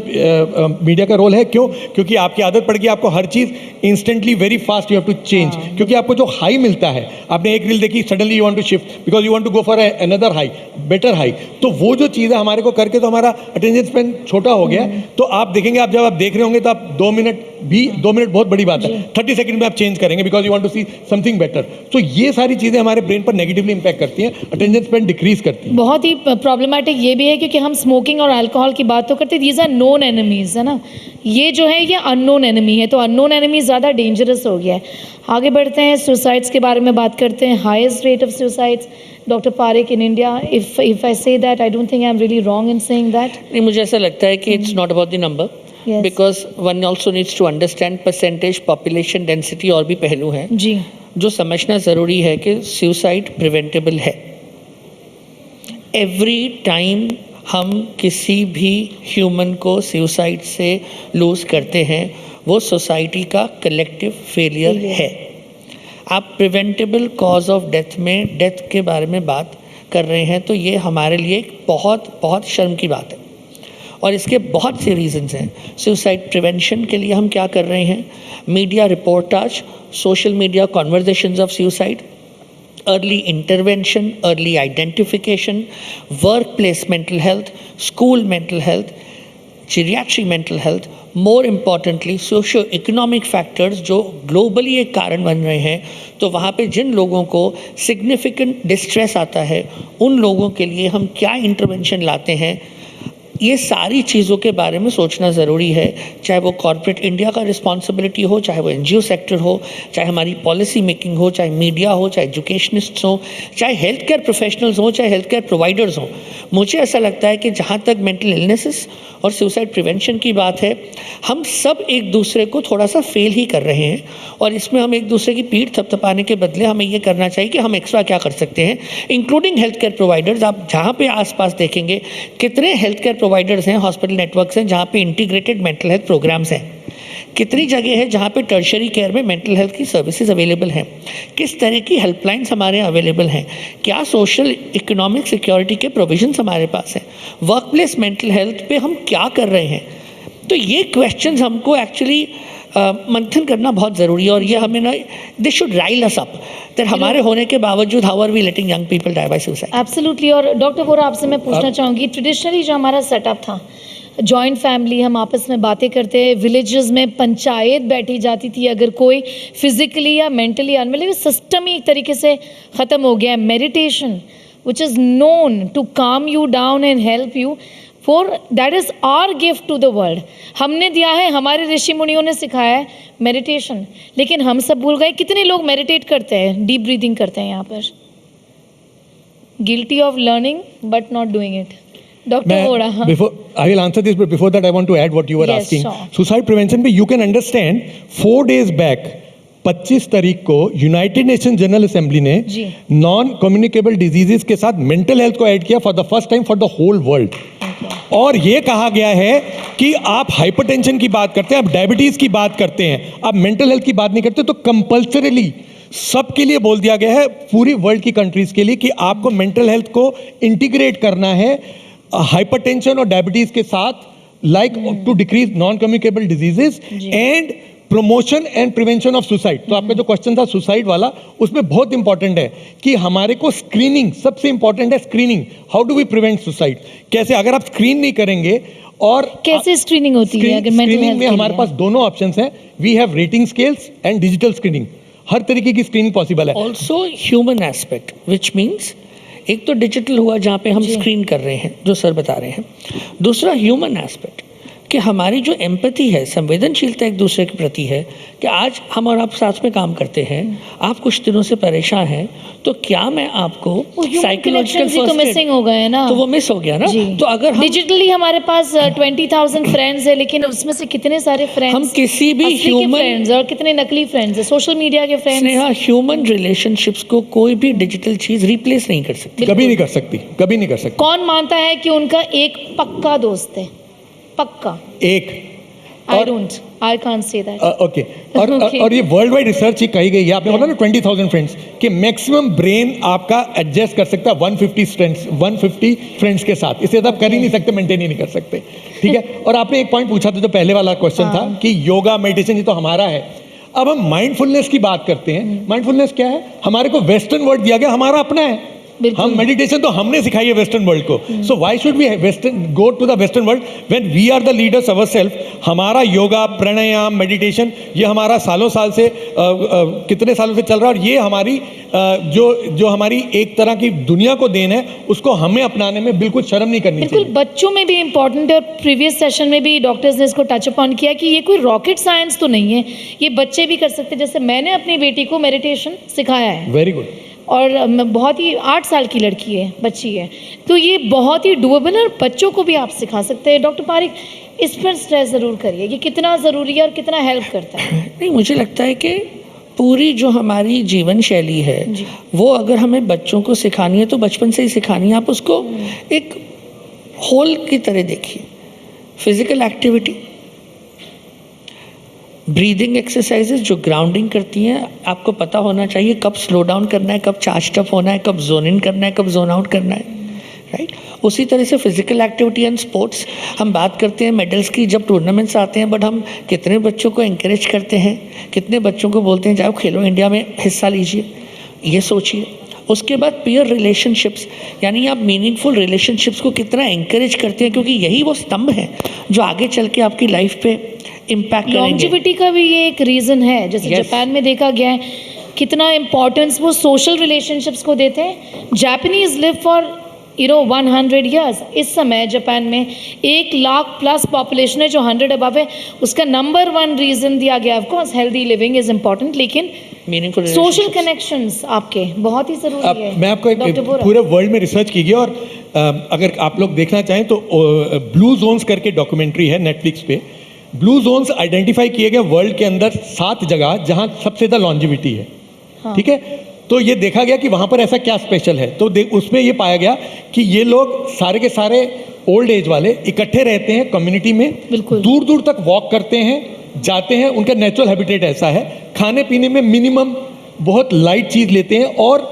मीडिया का रोल है. क्यों? क्योंकि आपकी आदत पड़ गई, आपको हर चीज़ instantly very fast you have to change. क्योंकि आपको जो हाई मिलता है, आपने एक रील देखी, suddenly you want to shift because you want to go for another high, better high. तो वो जो चीज़ है हमारे को करके, तो हमारा अटेंशन स्पैन छोटा हो गया. तो आप देखेंगे, आप जब आप देख रहे होंगे तो आप 2 मिनट बहुत बड़ी बात है, 30 सेकंड में आप चेंज करेंगे because you want to see something better. तो ये सारी चीज़ें हमारे ब्रेन पर नेगेटिवली इंपैक्ट करती हैं, अटेंशन स्पैन डिक्रीज करती हैं. बहुत ही प्रॉब्लमेटिक ये भी है, क्योंकि हम स्मोकिंग और अल्कोहल की बात तो करते हैं, दीज आर नोन एनिमीज, है ना. ये जो है ये अननोन एनिमी है, तो अननोन एनिमी ज़्यादा डेंजरस हो गया है. आगे बढ़ते हैं, सुसाइड्स के बारे में बात करते हैं. Highest rate of suicides, doctor Parikh, in India. If I say that, I don't think I am really wrong in saying that. नहीं, मुझे ऐसा लगता है कि it's not about the number, because one also needs to understand percentage, population density, और भी पहलू हैं जी जो समझना ज़रूरी है कि सुसाइड प्रिवेंटेबल है. एवरी टाइम हम किसी भी ह्यूमन को सुसाइड से लूज़ करते हैं, वो सोसाइटी का कलेक्टिव फेलियर है. आप प्रिवेंटेबल कॉज ऑफ डेथ में डेथ के बारे में बात कर रहे हैं, तो ये हमारे लिए एक बहुत बहुत शर्म की बात है. और इसके बहुत से रीजंस हैं। सुसाइड प्रिवेंशन के लिए हम क्या कर रहे हैं? Media reportage, social media conversations of suicide, early intervention, early identification, work place mental health, school mental health, geriatric mental health, more importantly socio economic factors जो ग्लोबली एक कारण बन रहे हैं। तो वहाँ पे जिन लोगों को सिग्निफिकेंट डिस्ट्रेस आता है उन लोगों के लिए हम क्या इंटरवेंशन लाते हैं, ये सारी चीज़ों के बारे में सोचना ज़रूरी है। चाहे वो कॉर्पोरेट इंडिया का रिस्पॉन्सिबिलिटी हो, चाहे वो NGO सेक्टर हो, चाहे हमारी पॉलिसी मेकिंग हो, चाहे मीडिया हो, चाहे एजुकेशनिस्ट्स हो, चाहे हेल्थ केयर प्रोफेशनल्स हो, चाहे हेल्थ केयर प्रोवाइडर्स हों। मुझे ऐसा लगता है कि जहाँ तक मेंटल इलनेसेस और सुसाइड प्रिवेंशन की बात है, हम सब एक दूसरे को थोड़ा सा फेल ही कर रहे हैं और इसमें हम एक दूसरे की पीठ थपथपाने के बदले हमें ये करना चाहिए कि हम एक्स्ट्रा क्या कर सकते हैं, इंक्लूडिंग हेल्थ केयर प्रोवाइडर्स। आप जहाँ पे आसपास देखेंगे कितने हेल्थ केयर प्रोवाइडर्स हैं, हॉस्पिटल नेटवर्क्स हैं जहाँ पे इंटीग्रेटेड मेंटल हेल्थ प्रोग्राम्स हैं, कितनी जगह है जहाँ पे टर्शरी केयर में मेंटल हेल्थ की सर्विसेज अवेलेबल हैं, किस तरह की हेल्पलाइंस हमारे यहाँ अवेलेबल हैं, क्या सोशल इकोनॉमिक सिक्योरिटी के प्रोविजंस हमारे पास हैं, वर्क प्लेस मेंटल हेल्थ पे हम क्या कर रहे हैं। तो ये क्वेश्चंस हमको एक्चुअली मंथन करना बहुत ज़रूरी है और ये हमें ना, this should Rahul us up that हमारे होने के बावजूद how are we letting young people die by suicide. Absolutely. और डॉक्टर वोरा, आपसे मैं पूछना चाहूँगी, ट्रेडिशनली जो हमारा सेटअप था, जॉइंट फैमिली, हम आपस में बातें करते हैं, विलेजेस में पंचायत बैठी जाती थी, अगर कोई फिजिकली या मेंटली अनवेल, सिस्टम ही एक तरीके से ख़त्म हो गया है। Meditation which is known to calm you down and help you, for that is our gift to the world. हमने दिया है, हमारे ऋषि मुनियों ने सिखाया है मेडिटेशन, लेकिन हम सब भूल गए। कितने लोग मेडिटेट करते हैं, डीप ब्रीदिंग करते हैं यहाँ पर? Guilty of learning but not doing it. Doctor Vora, Before I will answer this, but before that I want to add what you were Yes, asking. sure. Suicide prevention पे you can understand 4 days back 25 तारीख को United nation general assembly ने जी। Non communicable diseases के साथ mental health को add किया for the first time for the whole world. और ये कहा गया है कि आप हाइपरटेंशन की बात करते हैं, आप डायबिटीज की बात करते हैं, आप मेंटल हेल्थ की बात नहीं करते, तो कंपल्सरीली सबके लिए बोल दिया गया है, पूरी वर्ल्ड की कंट्रीज के लिए, कि आपको मेंटल हेल्थ को इंटीग्रेट करना है हाइपरटेंशन और डायबिटीज के साथ, like to decrease non communicable diseases and promotion and prevention of suicide. तो आपका जो क्वेश्चन था सुसाइड वाला, उसमें बहुत इंपॉर्टेंट है कि हमारे को स्क्रीनिंग सबसे इंपॉर्टेंट है। Screening, how do we prevent suicide, कैसे? अगर आप स्क्रीन नहीं करेंगे, और कैसे स्क्रीनिंग होती है अगर मेंटल स्क्रीनिंग हेल्थ में हमारे पास दोनों ऑप्शंस हैं, we have rating scales and digital screening, हर तरीके की स्क्रीनिंग पॉसिबल है। Also human aspect, which means एक तो डिजिटल हुआ जहाँ पे हम स्क्रीन कर रहे हैं जो सर बता रहे हैं, दूसरा ह्यूमन एस्पेक्ट कि हमारी जो एम्पैथी है, संवेदनशीलता एक दूसरे के प्रति है, कि आज हम और आप साथ में काम करते हैं, आप कुछ दिनों से परेशान हैं, तो क्या मैं आपको साइकोलॉजिकल तो मिसिंग हो गए ना, तो वो मिस हो गया ना। तो अगर हम डिजिटली हमारे पास 20,000 फ्रेंड्स है, लेकिन उसमें से कितने सारे फ्रेंड्स हम किसी भी ह्यूमन फ्रेंड्स और कितने नकली फ्रेंड्स है, सोशल मीडिया के फ्रेंड्स। स्नेहा, ह्यूमन रिलेशनशिप्स को कोई भी डिजिटल चीज रिप्लेस नहीं कर सकती, कभी नहीं कर सकती, कभी नहीं कर सकती। कौन मानता है कि उनका एक पक्का दोस्त है? पक्का एक, I can't say that. Okay. और Okay. और ये वर्ल्ड वाइड रिसर्च ही कही गई है, आपने बोला ना 20,000 फ्रेंड्स, कि मैक्सिमम ब्रेन आपका एडजस्ट कर सकता है 150 फ्रेंड्स के साथ, इससे ज़्यादा आप कर ही नहीं सकते, मेंटेन ही नहीं कर सकते, ठीक है। और आपने एक पॉइंट पूछा था, जो पहले वाला क्वेश्चन था कि योगा मेडिटेशन ये तो हमारा है। अब हम माइंडफुलनेस की बात करते हैं। माइंडफुलनेस क्या है? हमारे को वेस्टर्न वर्ड दिया गया, हमारा अपना है। हम मेडिटेशन तो हमने सिखाई है वेस्टर्न वर्ल्ड को, so why should we go to the western world when we are the leaders ourselves. हमारा योगा, प्राणायाम, मेडिटेशन ये हमारा सालों साल से कितने सालों से चल रहा है, और ये हमारी जो हमारी एक तरह की दुनिया को देन है, उसको हमें अपनाने में बिल्कुल शर्म नहीं करनी चाहिए। बिल्कुल, बच्चों में भी इम्पोर्टेंट है, और प्रीवियस सेशन में भी डॉक्टर्स ने इसको टच अपॉन किया कि ये कोई रॉकेट साइंस तो नहीं है, ये बच्चे भी कर सकते हैं। जैसे मैंने अपनी बेटी को मेडिटेशन सिखाया है, वेरी गुड, और बहुत ही 8 साल की लड़की है, बच्ची है, तो ये बहुत ही डूएबल है, और बच्चों को भी आप सिखा सकते हैं। डॉक्टर पारिक, इस पर स्ट्रेस ज़रूर करिए, ये कितना ज़रूरी है और कितना हेल्प करता है। नहीं, मुझे लगता है कि पूरी जो हमारी जीवन शैली है वो अगर हमें बच्चों को सिखानी है तो बचपन से ही सिखानी है। आप उसको एक होल की तरह देखिए, फिजिकल एक्टिविटी, ब्रीदिंग एक्सरसाइजेज जो ग्राउंडिंग करती हैं, आपको पता होना चाहिए कब स्लो डाउन करना है, कब चार्ज अप होना है, कब जोन इन करना है, कब जोन आउट करना है, राइट। उसी तरह से फिजिकल एक्टिविटी एंड स्पोर्ट्स, हम बात करते हैं मेडल्स की जब टूर्नामेंट्स आते हैं, बट हम कितने बच्चों को एनकरेज करते हैं, कितने बच्चों को बोलते हैं जाओ खेलो इंडिया में हिस्सा लीजिए, ये सोचिए। उसके बाद पीयर रिलेशनशिप्स, यानी आप मीनिंगफुल रिलेशनशिप्स को कितना एंकरेज करते हैं, क्योंकि यही वो स्तंभ है जो आगे चल के आपकी लाइफ पे इम्पैक्ट करेंगे। लॉन्जिविटी का भी ये एक रीज़न है, जैसे Yes. जापान में देखा गया है कितना इम्पोर्टेंस वो सोशल रिलेशनशिप्स को देते हैं। Japanese live for 100 years. इस समय जापान में 1 लाख प्लस पॉपुलेशन है जो 100 अबव है। उसका नंबर 1 रीज़न दिया गया, of course healthy living is important, लेकिन मीनिंगफुल सोशल कनेक्शंस आपके बहुत ही ज़रूरी अब है। मैं आपको एक डॉक्टर वोरा। पूरे वर्ल्ड में रिसर्च की गई और अगर आप लोग देखना चाहें तो ब्लू जोन्स करके डॉक्यूमेंट्री है नेटफ्लिक्स पे। ब्लू जोन्स आइडेंटिफाई किए गए वर्ल्ड के अंदर 7 जगह जहां सबसे ज़्यादा लॉन्जिविटी है। हाँ। ठीक है, तो ये देखा गया कि वहां पर ऐसा क्या स्पेशल है, तो उसमें ये पाया गया कि ये लोग सारे के सारे ओल्ड एज वाले इकट्ठे रहते हैं कम्युनिटी में, बिल्कुल। दूर दूर तक वॉक करते हैं, जाते हैं, उनका नेचुरल हैबिटेट ऐसा है, खाने पीने में मिनिमम बहुत लाइट चीज़ लेते हैं और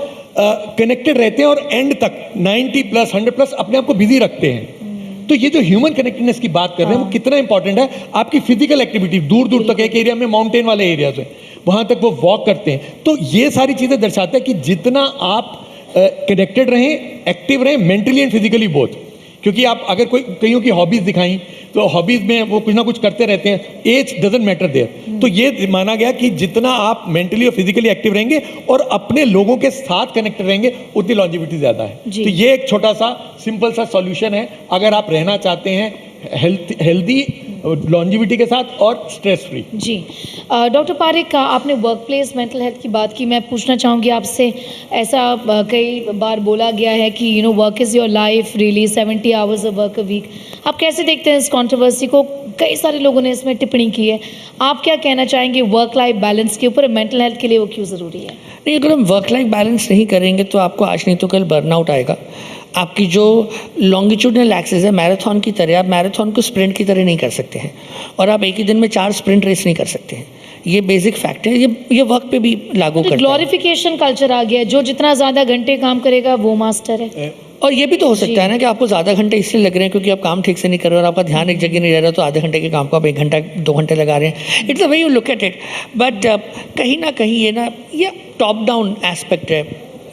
कनेक्टेड रहते हैं और एंड तक 90 प्लस 100 प्लस अपने आप को बिजी रखते हैं। तो ये जो ह्यूमन कनेक्टेडनेस की बात कर रहे हैं वो कितना इंपॉर्टेंट है। आपकी फिजिकल एक्टिविटी दूर दूर तक, एक एरिया में माउंटेन वाले एरियाज है वहाँ तक वो वॉक करते हैं, तो ये सारी चीज़ें दर्शाता है कि जितना आप कनेक्टेड रहें, एक्टिव रहें, मेंटली एंड फिजिकली बोथ। क्योंकि आप अगर कोई कईयों की हॉबीज़ दिखाई तो हॉबीज़ में वो कुछ ना कुछ करते रहते हैं, एज डजंट मैटर देयर। तो ये माना गया कि जितना आप मेंटली और फिजिकली एक्टिव रहेंगे और अपने लोगों के साथ कनेक्टेड रहेंगे उतनी लॉन्जिविटी ज़्यादा है। जी। तो ये एक छोटा सा सिंपल सा सॉल्यूशन है अगर आप रहना चाहते हैं हेल्दी लॉन्जिविटी के साथ और स्ट्रेस फ्री। जी। डॉक्टर पारेख, आपने वर्क प्लेस मेंटल हेल्थ की बात की। मैं पूछना चाहूँगी आपसे, ऐसा कई बार बोला गया है कि work is your life, really 70 hours of work a week. आप कैसे देखते हैं इस कंट्रोवर्सी को? कई सारे लोगों ने इसमें टिप्पणी की है, आप क्या कहना चाहेंगे वर्क लाइफ बैलेंस के ऊपर? मेंटल हेल्थ के लिए वो क्यों ज़रूरी है? नहीं, अगर हम वर्क लाइफ बैलेंस नहीं करेंगे तो आपको आज नहीं तो कल बर्नआउट आएगा। आपकी जो लॉन्गिट्यूडनल एक्सिस है मैराथन की तरह, आप मैराथन को स्प्रिंट की तरह नहीं कर सकते हैं और आप एक ही दिन में 4 स्प्रिंट रेस नहीं कर सकते हैं। ये बेसिक फैक्ट है, ये वर्क पे भी लागू करता है। ग्लोरिफिकेशन कल्चर आ गया है, जो जितना ज़्यादा घंटे काम करेगा वो मास्टर है। और ये भी तो हो सकता है ना कि आपको ज़्यादा घंटे इसलिए लग रहे हैं क्योंकि आप काम ठीक से नहीं कर रहे और आपका ध्यान एक जगह नहीं रह रहा, तो आधे घंटे के काम को आप 1 घंटा 2 घंटे लगा रहे हैं। It's a way you look at it, but कहीं ना कहीं ये टॉप डाउन एस्पेक्ट है।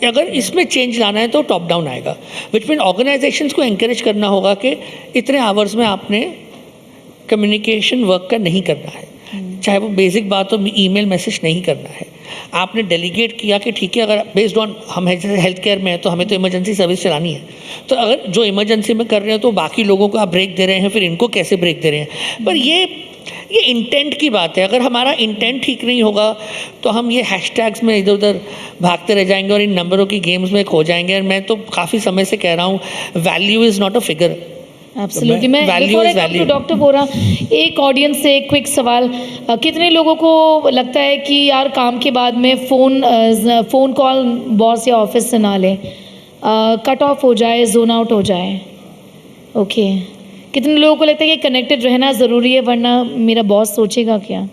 अगर इसमें चेंज लाना है तो टॉप डाउन आएगा, विच मीन ऑर्गेनाइजेशंस को एनकरेज करना होगा कि इतने आवर्स में आपने कम्युनिकेशन वर्क का नहीं करना है, चाहे वो बेसिक बात हो, ईमेल मैसेज नहीं करना है। आपने डेलीगेट किया कि ठीक है, अगर बेस्ड ऑन हम हेल्थ केयर में हैं तो हमें तो इमरजेंसी सर्विस चलानी है, तो अगर जो इमरजेंसी में कर रहे हैं तो बाकी लोगों को आप ब्रेक दे रहे हैं, फिर इनको कैसे ब्रेक दे रहे हैं? पर ये इंटेंट की बात है। अगर हमारा इंटेंट ठीक नहीं होगा तो हम ये हैशटैग्स में इधर उधर भागते रह जाएंगे और इन नंबरों की गेम्स में खो जाएंगे। और मैं तो काफ़ी समय से कह रहा हूँ, value is not a figure. Absolutely. मैं Value is value. Doctor Vora, एक ऑडियंस से एक क्विक सवाल, कितने लोगों को लगता है कि यार काम के बाद में फ़ोन कॉल बॉस या ऑफिस से ना लें, कट ऑफ हो जाए, जोन आउट हो जाए? ओके। कितने लोगों को लगता है कि कनेक्टेड रहना ज़रूरी है वरना मेरा बॉस सोचेगा क्या,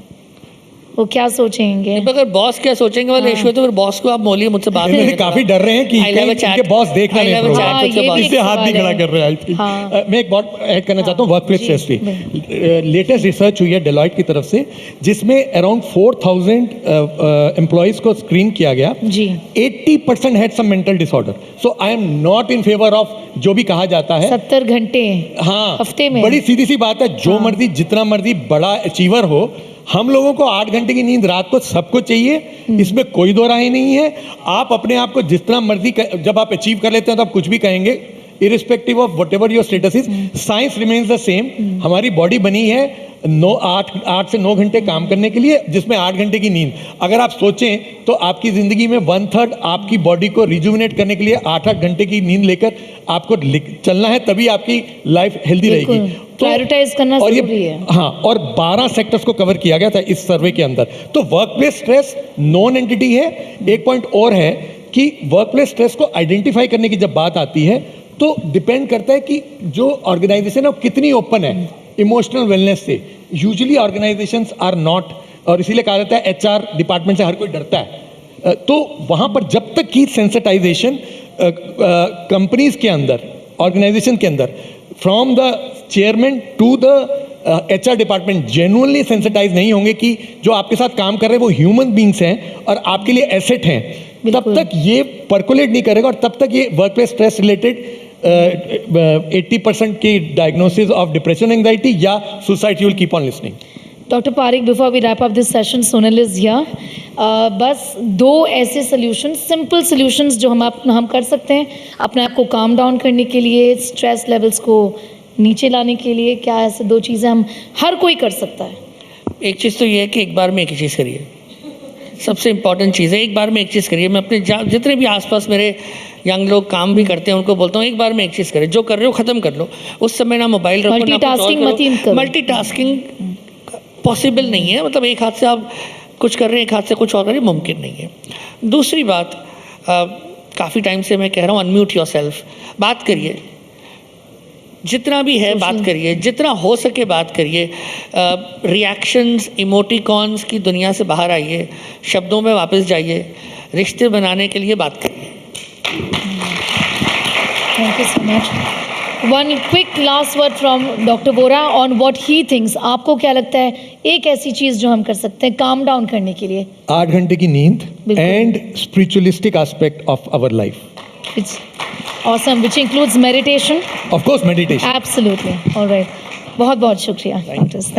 वो क्या सोचेंगे? अगर बॉस क्या सोचेंगे वाला इशू है तो फिर बॉस को आप बोलिए, मुझसे बात नहीं, काफी डर रहे हैं कि I'll have a कहीं chat. इनके बॉस देखना I'll नहीं have a programme. chat with your ये भी boss. इससे हाथ नहीं सवाल खड़ा है। कर रहे हैं, आई थिंक। हाँ। मैं एक बात ऐड करना चाहता हूँ वर्क प्लेस स्ट्रेस पे। लेटेस्ट रिसर्च हुई है डेलॉयट की तरफ से, जिसमें अराउंड 4000 एम्प्लॉयज़ को स्क्रीन किया गया। जी। 80% had some mental disorder. So I am not in favour of जो भी कहा जाता है। 70 घंटे हाँ, हफ्ते में? बड़ी सीधी सी बात है, जो मर्जी जितना मर्जी बड़ा अचीवर हो, हम लोगों को 8 घंटे की नींद रात को सबको चाहिए, इसमें कोई दो राय नहीं है। आप अपने आप को जितना मर्जी जब आप अचीव कर लेते हैं तो आप कुछ भी कहेंगे, irrespective of what ever your status is. Science remains the same. हमारी बॉडी बनी है 8 से 9 घंटे काम करने के लिए, जिसमें 8 घंटे की नींद। अगर आप सोचें तो आपकी ज़िंदगी में 1/3 आपकी बॉडी को रिजुविनेट करने के लिए 8-8 घंटे की नींद लेकर आपको चलना है, तभी आपकी लाइफ हेल्दी रहेगी। प्रायोरिटाइज करना और जरूरी है। हाँ, और 12 सेक्टर्स को कवर किया गया था इस सर्वे के अंदर। तो work place stress non entity है। एक पॉइंट और है कि वर्क प्लेस स्ट्रेस को आइडेंटिफाई करने की जब बात आती है तो डिपेंड करता है कि जो ऑर्गेनाइजेशन है वो कितनी ओपन है इमोशनल वेलनेस से। यूजुअली ऑर्गेनाइजेशंस आर नॉट, और इसीलिए कहा जाता है एचआर डिपार्टमेंट से हर कोई डरता है। तो वहाँ पर जब तक की सेंसिटाइजेशन कंपनीज के अंदर ऑर्गेनाइजेशन के अंदर, from the chairman to the HR department genuinely sensitise नहीं होंगे कि जो आपके साथ काम कर रहे हैं वो ह्यूमन बींग्स हैं और आपके लिए एसेट हैं, तब बिल्कुल। तक ये पर्कुलेट नहीं करेगा और तब तक ये वर्क प्लेस स्ट्रेस रिलेटेड 80% की डायग्नोसिस ऑफ डिप्रेशन एंजाइटी या suicide, you will keep on listening. Dr. Parekh, before we wrap up this session, Sonal is here. बस 2 ऐसे solutions, simple solutions जो हम कर सकते हैं अपने आप को calm down करने के लिए, stress levels को नीचे लाने के लिए. क्या ऐसे 2 चीज़ें हम हर कोई कर सकता है? एक चीज़ तो ये है कि एक बार में एक ही चीज़ करिए, सबसे इम्पॉर्टेंट चीज़ है, एक बार में एक चीज़ करिए. मैं अपने जितने भी आसपास मेरे यंग लोग काम भी करते हैं उनको बोलता हूँ एक बार में एक चीज़ करें, जो कर रहे हो ख़त्म कर लो. उस समय ना मोबाइल रखो, ना कुछ और Multitasking मत ही करो. करो. मल्टीटास्किंग पॉसिबल नहीं है, मतलब एक हाथ से आप कुछ कर रहे हैं, एक हाथ से कुछ और कर रहे हैं, मुमकिन नहीं है. दूसरी बात, काफ़ी टाइम से मैं कह रहा हूँ अनम्यूट योरसेल्फ, बात करिए, जितना भी है बात करिए, जितना हो सके बात करिए. रिएक्शंस, इमोटिकॉन्स की दुनिया से बाहर आइए, शब्दों में वापस जाइए, रिश्ते बनाने के लिए बात करिए. Thank you so much. One quick last word from Dr. Vora on what he thinks. आपको क्या लगता है एक ऐसी चीज़ जो हम कर सकते हैं काम डाउन करने के लिए? 8 घंटे की नींद बिल्कुल। And spiritualistic aspect of our life. It's awesome, which includes meditation. Of course meditation. Absolutely. All right. बहुत बहुत शुक्रिया डॉक्टर्स.